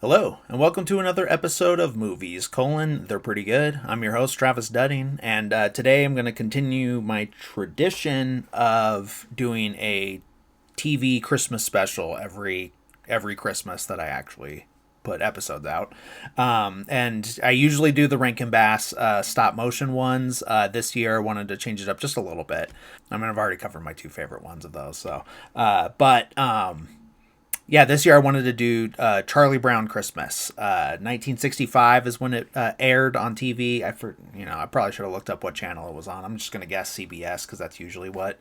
Hello, and welcome to another episode of Movies, They're Pretty Good. I'm your host, Travis Dudding, and today I'm going to continue my tradition of doing a TV Christmas special every Christmas that I actually put episodes out. And I usually do the Rankin Bass stop motion ones. This year I wanted to change it up just a little bit. I mean, I've already covered my two favorite ones of those, so. Yeah, this year I wanted to do Charlie Brown Christmas. 1965 is when it aired on TV. I probably should have looked up what channel it was on. I'm just gonna guess CBS because that's usually what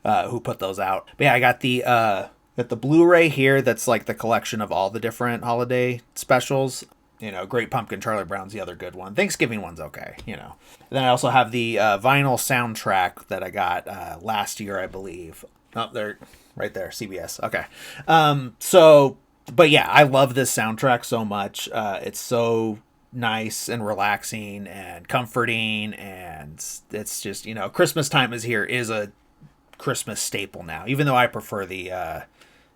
who put those out. But yeah, I got the Blu-ray here. That's like the collection of all the different holiday specials. Great Pumpkin, Charlie Brown's the other good one. Thanksgiving one's okay. And then I also have the vinyl soundtrack that I got last year, I believe. Oh, there, right there, CBS. Okay. But yeah, I love this soundtrack so much. It's so nice and relaxing and comforting, and it's just Christmas time is here is a Christmas staple now. Even though I prefer the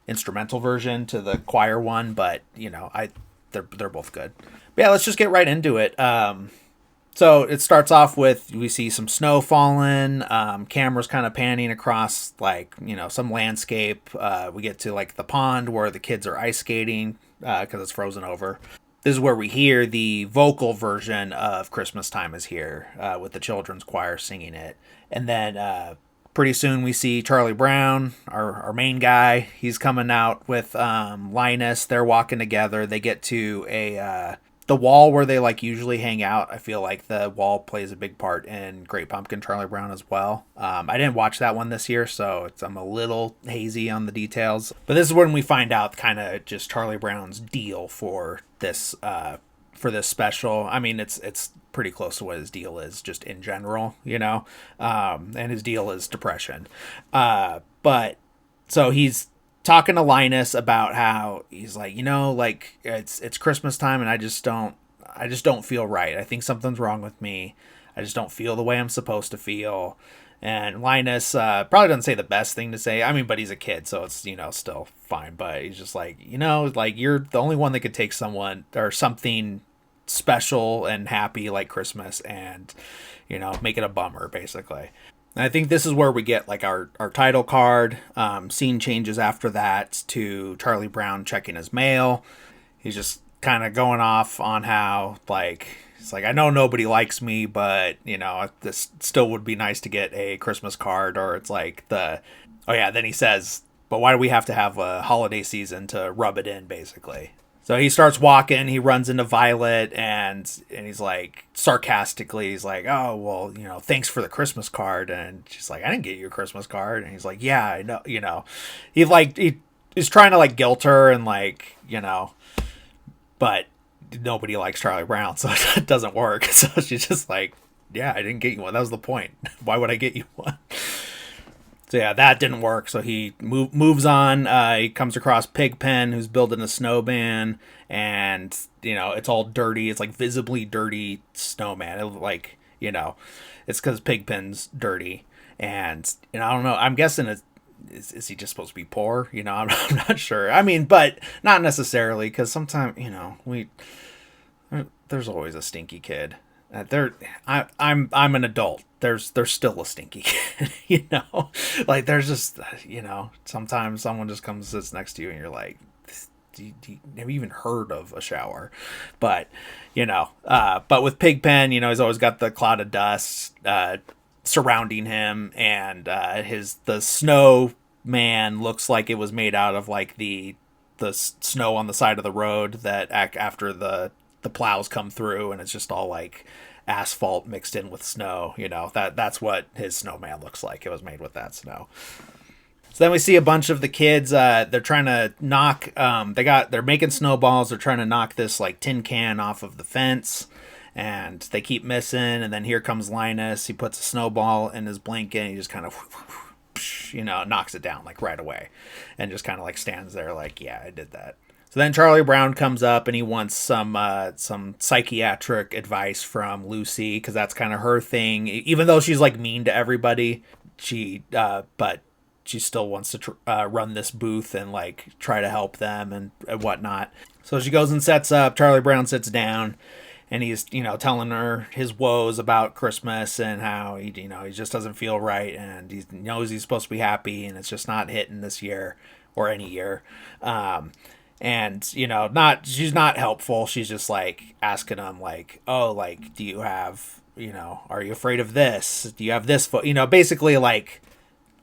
instrumental version to the choir one, but they're both good. But yeah, let's just get right into it. So it starts off with we see some snow falling, cameras kind of panning across some landscape. We get to like the pond where the kids are ice skating because it's frozen over. This is where we hear the vocal version of Christmas Time is Here with the children's choir singing it. And then pretty soon we see Charlie Brown, our main guy. He's coming out with Linus. They're walking together. They get to the wall where they usually hang out. I feel like the wall plays a big part in Great Pumpkin, Charlie Brown as well. I didn't watch that one this year, so I'm a little hazy on the details. But this is when we find out kind of just Charlie Brown's deal for this special. I mean, it's pretty close to what his deal is just in general, and his deal is depression. But so he's talking to Linus about how he's it's Christmas time and I just don't feel right. I think something's wrong with me. I just don't feel the way I'm supposed to feel. And Linus probably doesn't say the best thing to say. I mean, but he's a kid, so it's still fine. But he's just you're the only one that could take someone or something special and happy like Christmas and make it a bummer, basically. And I think this is where we get our title card. Scene changes after that to Charlie Brown checking his mail. He's just kind of going off on how it's I know nobody likes me, but this still would be nice to get a Christmas card. Or it's then he says, but why do we have to have a holiday season to rub it in, basically? So he starts walking, he runs into Violet, and he's sarcastically, he's oh, well, thanks for the Christmas card. And she's I didn't get you a Christmas card. And he's yeah, I know, he's trying to guilt her and but nobody likes Charlie Brown, so it doesn't work. So she's just yeah, I didn't get you one. That was the point. Why would I get you one? So yeah, that didn't work. So he moves on. He comes across Pigpen, who's building a snowman, and it's all dirty. It's visibly dirty snowman. It's because Pigpen's dirty, and I don't know. I'm guessing is he just supposed to be poor? I'm not sure. I mean, but not necessarily, because sometimes there's always a stinky kid. I'm an adult. There's still a stinky kid, there's just, sometimes someone just comes and sits next to you and you're have you even heard of a shower? But, but with Pigpen, he's always got the cloud of dust, surrounding him, and, the snow man looks like it was made out of the snow on the side of the road that after the plows come through, and it's just all asphalt mixed in with snow. That's what his snowman looks like. It was made with that snow. So then we see a bunch of the kids. They're trying to knock. They're making snowballs. They're trying to knock this tin can off of the fence, and they keep missing. And then here comes Linus. He puts a snowball in his blanket. And he just kind of, knocks it down right away, and just kind of stands there yeah, I did that. So then Charlie Brown comes up and he wants some psychiatric advice from Lucy, because that's kind of her thing. Even though she's mean to everybody, but she still wants to run this booth and like try to help them and whatnot. So she goes and sets up. Charlie Brown sits down, and he's, you know, telling her his woes about Christmas and how he, you know, he just doesn't feel right, and he knows he's supposed to be happy, and it's just not hitting this year or any year. And, you know, she's not helpful. She's just like asking him like, oh, like, do you have, you know, are you afraid of this? Do you have this? You know, basically like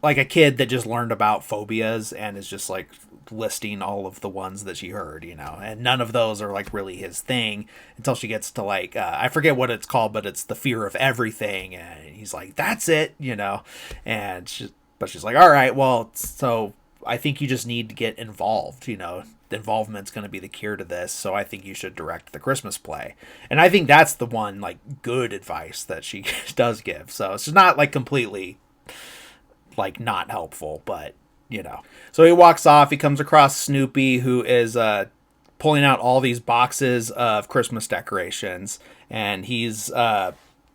a kid that just learned about phobias and is just like listing all of the ones that she heard, you know, and none of those are like really his thing until she gets to like, I forget what it's called, but it's the fear of everything. And he's like, that's it, you know, and she's like, all right, well, so I think you just need to get involved, you know, the involvement's going to be the cure to this. So I think you should direct the Christmas play. And I think that's the one like good advice that she does give. So it's not like completely like not helpful, but you know. So he walks off. He comes across Snoopy, who is pulling out all these boxes of Christmas decorations, and he's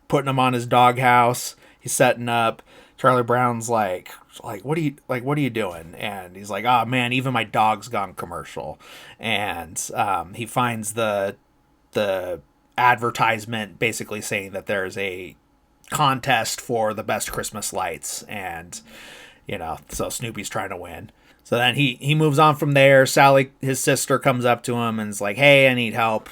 putting them on his doghouse. He's setting up. Charlie Brown's like, what are you doing? And he's like, oh man, even my dog's gone commercial. And he finds the advertisement basically saying that there's a contest for the best Christmas lights, and you know, so Snoopy's trying to win. So then he moves on from there. Sally, his sister, comes up to him and is like, hey, I need help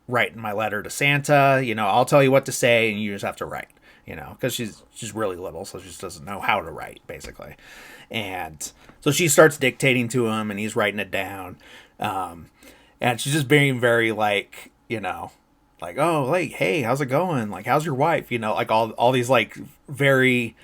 writing my letter to Santa. You know, I'll tell you what to say and you just have to write, you know, because she's really little, so she just doesn't know how to write, basically. And so she starts dictating to him and he's writing it down. And she's just being very like, you know, like, oh, like, hey, how's it going? Like, how's your wife? You know, like all these like very,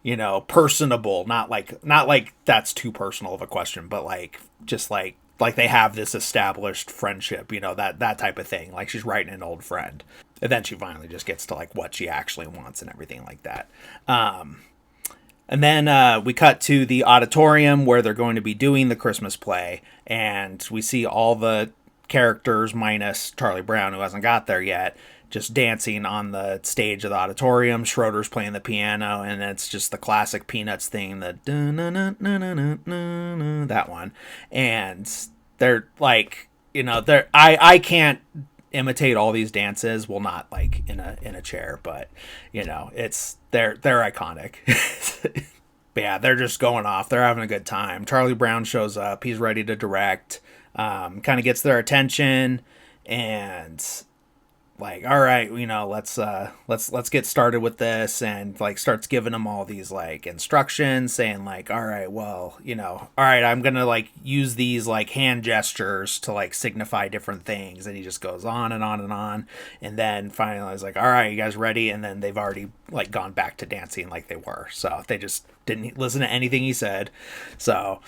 you know, personable, not like that's too personal of a question, but like just like they have this established friendship, you know, that type of thing. Like she's writing an old friend. And then she finally just gets to like what she actually wants and everything like that. And then we cut to the auditorium where they're going to be doing the Christmas play, and we see all the characters minus Charlie Brown, who hasn't got there yet, just dancing on the stage of the auditorium. Schroeder's playing the piano, and it's just the classic Peanuts theme, the that one. And they're like, you know, I can't imitate all these dances, well, not like in a chair, but you know, they're iconic. But yeah, they're just going off. They're having a good time. Charlie Brown shows up. He's ready to direct. Kind of gets their attention, and like, all right, you know, let's get started with this, and like starts giving them all these like instructions, saying like, all right, well, you know, all right, I'm gonna like use these like hand gestures to like signify different things, and he just goes on and on and on, and then finally I was like, all right, you guys ready? And then they've already like gone back to dancing like they were, so they just didn't listen to anything he said. So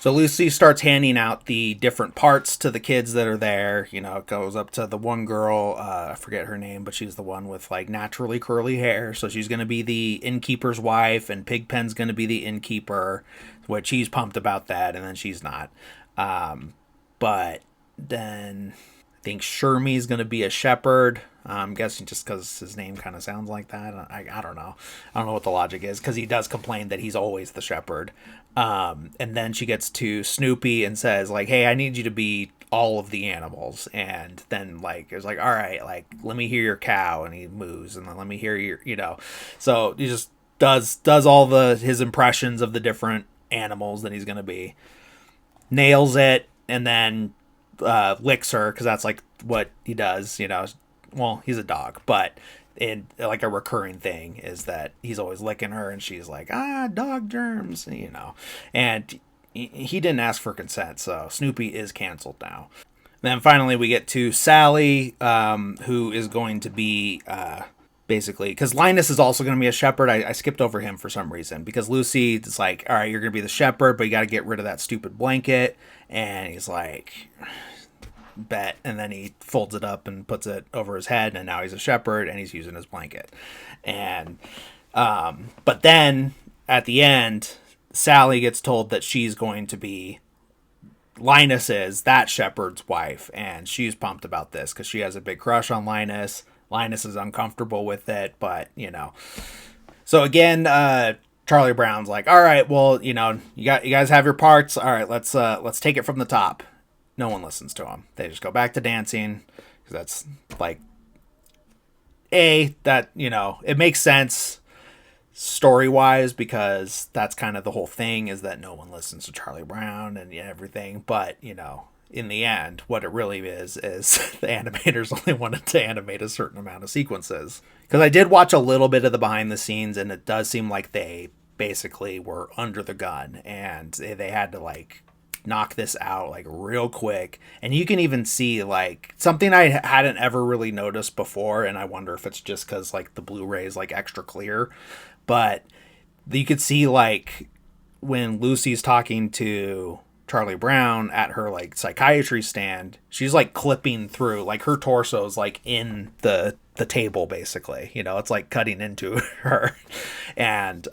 Lucy starts handing out the different parts to the kids that are there. You know, it goes up to the one girl, I forget her name, but she's the one with like naturally curly hair. So she's going to be the innkeeper's wife, and Pigpen's going to be the innkeeper, which he's pumped about that, and then she's not. But then I think Shermie's going to be a shepherd. I'm guessing just because his name kind of sounds like that. I don't know. I don't know what the logic is, because he does complain that he's always the shepherd. And then she gets to Snoopy and says, like, hey, I need you to be all of the animals. And then, like, it's like, all right, like, let me hear your cow. And he moves. And then let me hear your, you know. So he just does all his impressions of the different animals that he's going to be. Nails it. And then licks her, because that's, like, what he does, you know. Well, he's a dog, but in like a recurring thing is that he's always licking her, and she's like, dog germs, you know. And he didn't ask for consent, so Snoopy is canceled now. Then finally we get to Sally, who is going to be basically, because Linus is also going to be a shepherd. I skipped over him for some reason, because Lucy is like, all right, you're going to be the shepherd, but you got to get rid of that stupid blanket. And he's like, bet. And then he folds it up and puts it over his head, and now he's a shepherd and he's using his blanket. And but then at the end, Sally gets told that she's going to be Linus's, that shepherd's wife, and she's pumped about this because she has a big crush on Linus. Linus is uncomfortable with it, but you know. So again, Charlie Brown's like, all right, well, you guys have your parts. All right, let's take it from the top. No one listens to him. They just go back to dancing because that's like that it makes sense story wise because that's kind of the whole thing is that no one listens to Charlie Brown and everything. But in the end, what it really is the animators only wanted to animate a certain amount of sequences. Because I did watch a little bit of the behind the scenes, and it does seem like they basically were under the gun and they had to like knock this out like real quick. And you can even see like something I hadn't ever really noticed before, and I wonder if it's just because like the Blu-ray is like extra clear, but you could see like when Lucy's talking to Charlie Brown at her like psychiatry stand, she's like clipping through, like her torso's like in the table basically, it's like cutting into her. And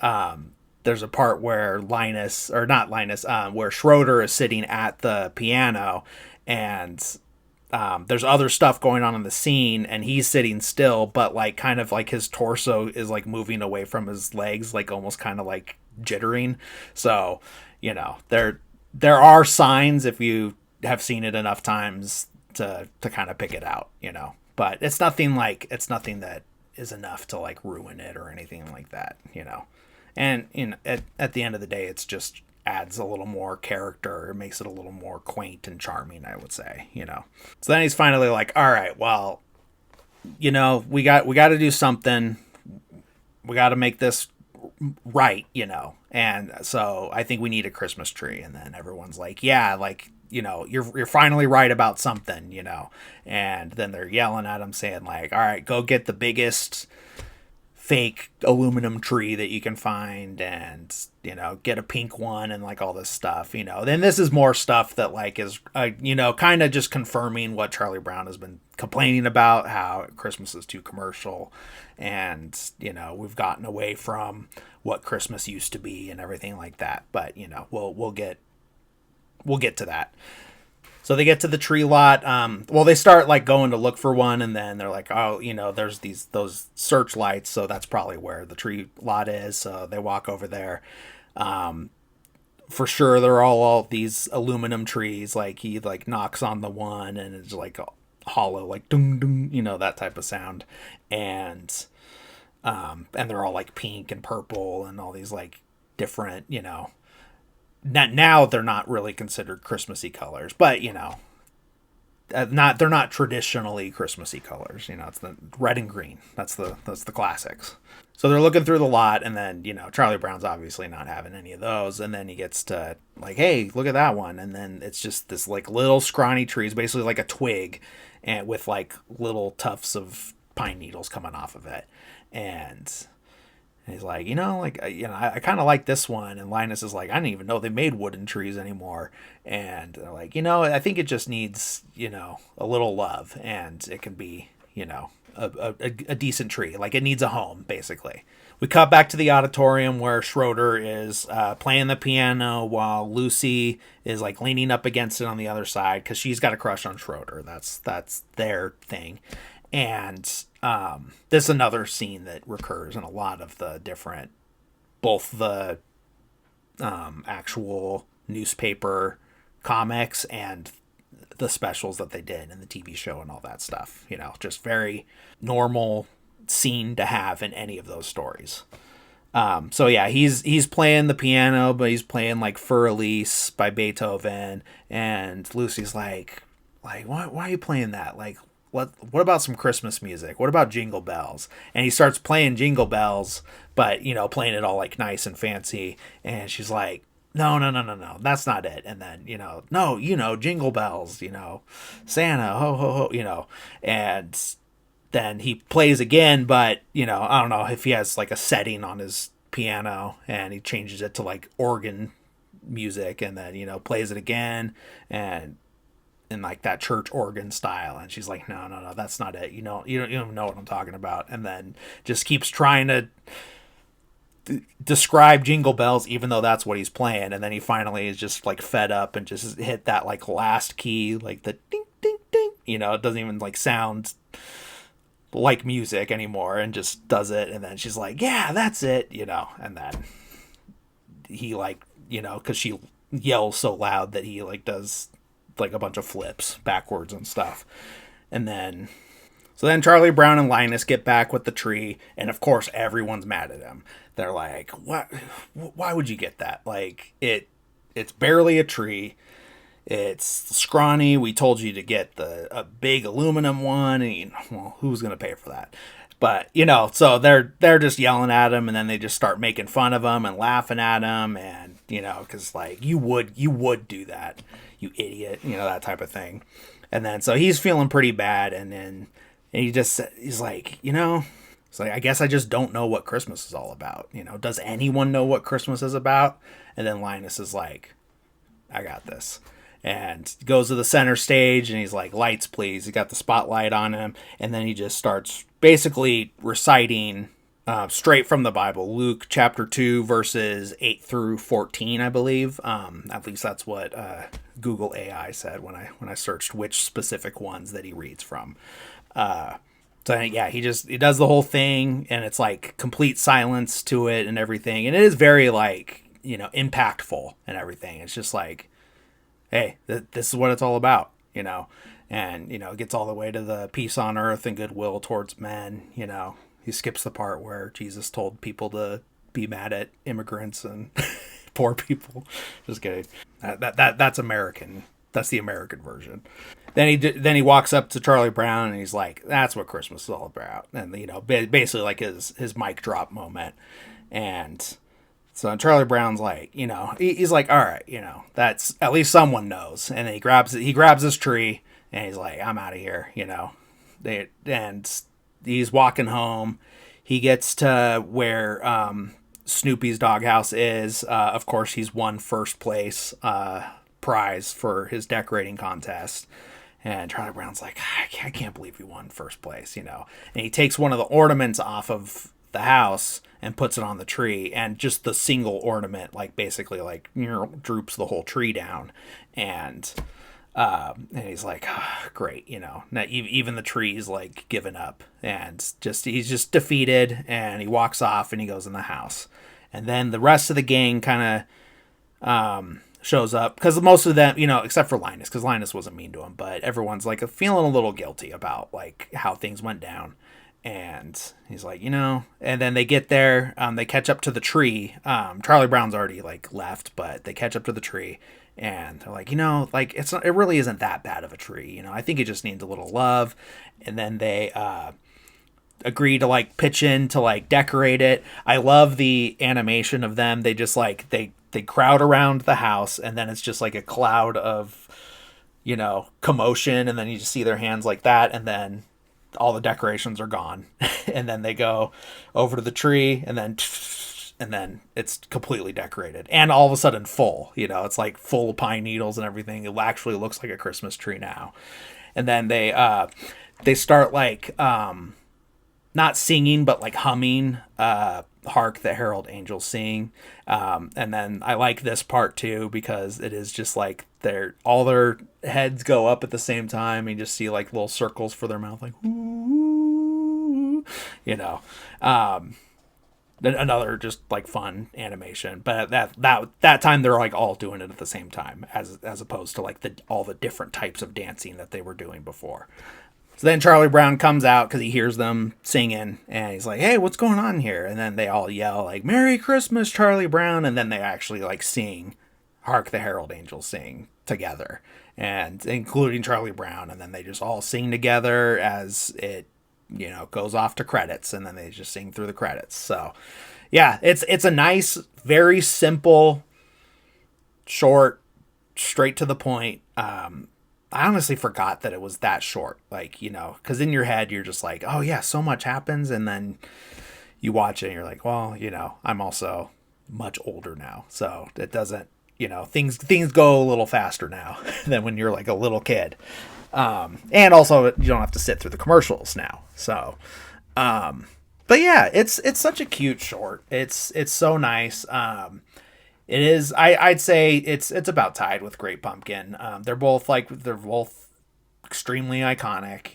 there's a part where where Schroeder is sitting at the piano, and there's other stuff going on in the scene, and he's sitting still, but like kind of like his torso is like moving away from his legs, like almost kind of like jittering. So there are signs if you have seen it enough times to kind of pick it out, but it's nothing that is enough to like ruin it or anything like that, and at the end of the day, it's just adds a little more character. It makes it a little more quaint and charming, I would say, So then he's finally like, all right, well, we got to do something. We got to make this right, and so I think we need a Christmas tree. And then everyone's like, yeah, like, you're finally right about something, and then they're yelling at him saying like, all right, go get the biggest fake aluminum tree that you can find, and get a pink one and like all this stuff. Then this is more stuff that like is kind of just confirming what Charlie Brown has been complaining about, how Christmas is too commercial, and we've gotten away from what Christmas used to be and everything like that. But we'll get to that. So they get to the tree lot. Well, they start like going to look for one, and then they're like, oh, there's those searchlights, so that's probably where the tree lot is. So they walk over there. For sure, they're all these aluminum trees. Like he like knocks on the one, and it's like a hollow, like dung dung, that type of sound, and they're all like pink and purple and all these like different, now they're not really considered Christmassy colors, but they're not traditionally Christmassy colors. It's the red and green. That's the classics. So they're looking through the lot, and then Charlie Brown's obviously not having any of those, and then he gets to like, hey, look at that one, and then it's just this like little scrawny trees, basically like a twig, and with like little tufts of pine needles coming off of it, and he's like, I kind of like this one. And Linus is like, I didn't even know they made wooden trees anymore. And they're like, I think it just needs, a little love, and it can be, a decent tree. Like it needs a home, basically. We cut back to the auditorium where Schroeder is playing the piano while Lucy is like leaning up against it on the other side because she's got a crush on Schroeder. That's their thing. And this is another scene that recurs in a lot of the different, both the actual newspaper comics and the specials that they did in the TV show and all that stuff. Just very normal scene to have in any of those stories. So yeah, he's playing the piano, but he's playing like Fur Elise by Beethoven, and Lucy's like why are you playing that? Like, what about some Christmas music? What about Jingle Bells? And he starts playing Jingle Bells, but playing it all like nice and fancy, and she's like, no, that's not it. And then no, Jingle Bells, Santa, ho ho ho, and then he plays again, but I don't know if he has like a setting on his piano, and he changes it to like organ music, and then plays it again, and in like that church organ style, and she's like, no, that's not it. You don't even know what I'm talking about. And then just keeps trying to describe Jingle Bells, even though that's what he's playing. And then he finally is just like fed up and just hit that like last key, like the ding ding ding. It doesn't even like sound like music anymore, and just does it. And then she's like, yeah, that's it. And then he like, because she yells so loud that he like does like a bunch of flips backwards and stuff. And then so then Charlie Brown and Linus get back with the tree, and of course everyone's mad at him. They're like, "What? Why would you get that? Like it's barely a tree. It's scrawny. We told you to get a big aluminum one, and well, who's gonna pay for that?" But so they're just yelling at him, and then they just start making fun of him and laughing at him, and because like you would do that, you idiot, that type of thing. And then so he's feeling pretty bad, and then he's like, it's like, I guess I just don't know what Christmas is all about. Does anyone know what Christmas is about? And then Linus is like, I got this. And goes to the center stage, and he's like, lights, please. He got the spotlight on him. And then he just starts basically reciting straight from the Bible. Luke chapter 2, verses 8 through 14, I believe. At least that's what Google AI said when I searched which specific ones that he reads from. So yeah, he does the whole thing, and it's like complete silence to it and everything. And it is very like, impactful and everything. It's just like, hey, this is what it's all about, and, it gets all the way to the peace on earth and goodwill towards men. He skips the part where Jesus told people to be mad at immigrants and poor people. Just kidding. That's American. That's the American version. Then he walks up to Charlie Brown, and he's like, that's what Christmas is all about. And, basically like his mic drop moment. And so Charlie Brown's like, he's like, all right, that's at least someone knows. And then he grabs his tree, and he's like, I'm out of here, and he's walking home. He gets to where Snoopy's doghouse is. Of course, he's won first place prize for his decorating contest. And Charlie Brown's like, I can't believe you won first place, And he takes one of the ornaments off of the house and puts it on the tree, and just the single ornament like basically like droops the whole tree down, and he's like, great, now even the tree's like given up, and he's just defeated, and he walks off and he goes in the house. And then the rest of the gang kind of shows up, because most of them, except for Linus, because Linus wasn't mean to him, but everyone's like feeling a little guilty about like how things went down. And he's like, and then they get there, they catch up to the tree. Charlie Brown's already like left, but they catch up to the tree, and they're like, like it really isn't that bad of a tree. I think it just needs a little love. And then they agree to like pitch in to like decorate it. I love the animation of them. They just like, they crowd around the house, and then it's just like a cloud of, commotion. And then you just see their hands like that. And then all the decorations are gone. And then they go over to the tree, and then it's completely decorated, and all of a sudden full, it's like full of pine needles and everything. It actually looks like a Christmas tree now. And then they start like, not singing, but like humming, Hark the Herald Angels Sing. And then I like this part too, because it is just like all their heads go up at the same time, and you just see like little circles for their mouth, like, ooh, another just like fun animation. But that time they're like all doing it at the same time, as opposed to like all the different types of dancing that they were doing before. So then Charlie Brown comes out because he hears them singing, and he's like, hey, what's going on here? And then they all yell like, Merry Christmas, Charlie Brown. And then they actually like sing Hark the Herald Angels Sing together, and including Charlie Brown. And then they just all sing together as it, goes off to credits, and then they just sing through the credits. So yeah, it's a nice, very simple, short, straight to the point. I honestly forgot that it was that short, like, because in your head, you're just like, oh yeah, so much happens. And then you watch it and you're like, well, I'm also much older now. So it doesn't, things go a little faster now than when you're like a little kid. And also you don't have to sit through the commercials now. So, but yeah, it's such a cute short. It's so nice. It is. I'd say it's about tied with Great Pumpkin. They're both extremely iconic.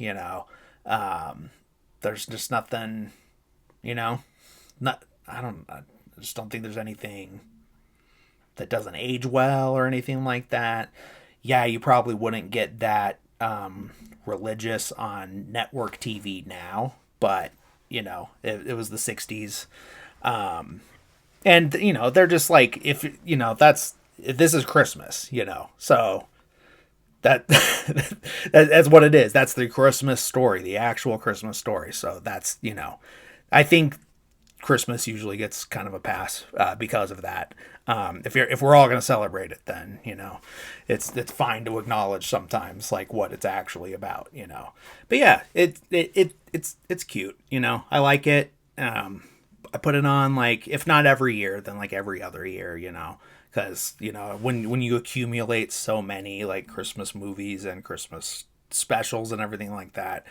There's just nothing. I just don't think there's anything that doesn't age well or anything like that. Yeah, you probably wouldn't get that religious on network TV now, but it was the 60s. And they're just like, if this is Christmas, so that that's what it is. That's the Christmas story, the actual Christmas story. So that's, I think Christmas usually gets kind of a pass because of that. If we're all going to celebrate it, then it's fine to acknowledge sometimes like what it's actually about. But yeah, it's cute. I like it. I put it on like, if not every year, then like every other year. Because when you accumulate so many like Christmas movies and Christmas specials and everything like that,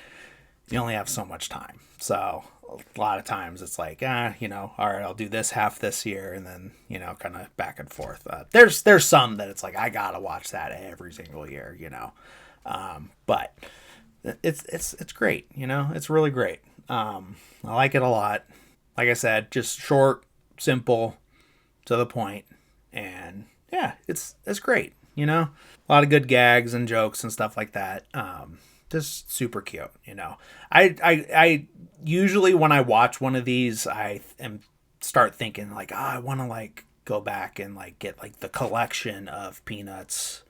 you only have so much time. So a lot of times it's like, all right, I'll do this half this year, and then kind of back and forth. There's some that it's like I gotta watch that every single year, but it's great, it's really great. I like it a lot. Like I said, just short, simple, to the point, and yeah, it's great. A lot of good gags and jokes and stuff like that. Just super cute. I usually when I watch one of these, I start thinking like, I want to like go back and like get like the collection of Peanuts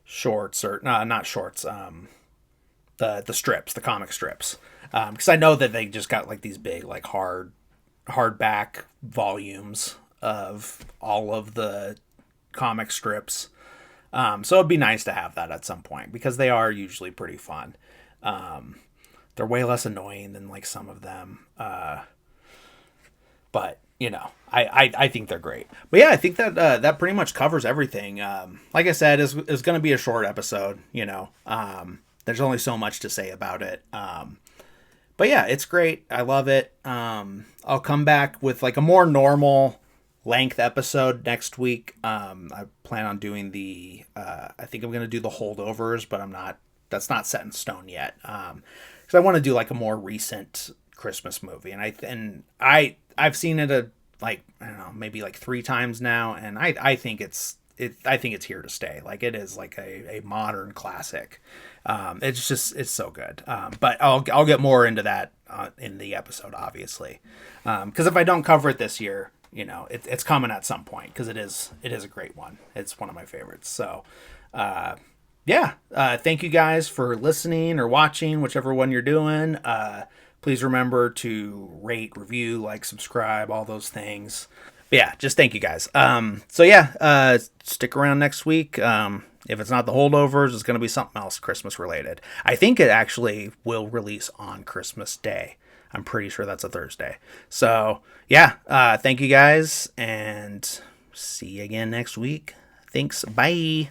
shorts, or no, not shorts, the strips, the comic strips, because I know that they just got like these big like hardback volumes of all of the comic strips. So it'd be nice to have that at some point, because they are usually pretty fun. They're way less annoying than like some of them. But I think they're great. But yeah, I think that that pretty much covers everything. Like I said, is going to be a short episode. There's only so much to say about it. But yeah, it's great. I love it. I'll come back with like a more normal length episode next week. I plan on doing I think I'm going to do the holdovers, but that's not set in stone yet. Cause I want to do like a more recent Christmas movie. And I've seen it like, I don't know, maybe like 3 times now. And I think it's here to stay. Like it is like a modern classic. It's so good. But I'll get more into that in the episode, obviously. Cause if I don't cover it this year, it's coming at some point, because it is a great one. It's one of my favorites. So, yeah. Thank you guys for listening or watching, whichever one you're doing. Please remember to rate, review, like, subscribe, all those things. But yeah, just thank you guys. So yeah, stick around next week. If it's not the holdovers, it's going to be something else Christmas related. I think it actually will release on Christmas Day. I'm pretty sure that's a Thursday. So yeah, thank you guys, and see you again next week. Thanks. Bye.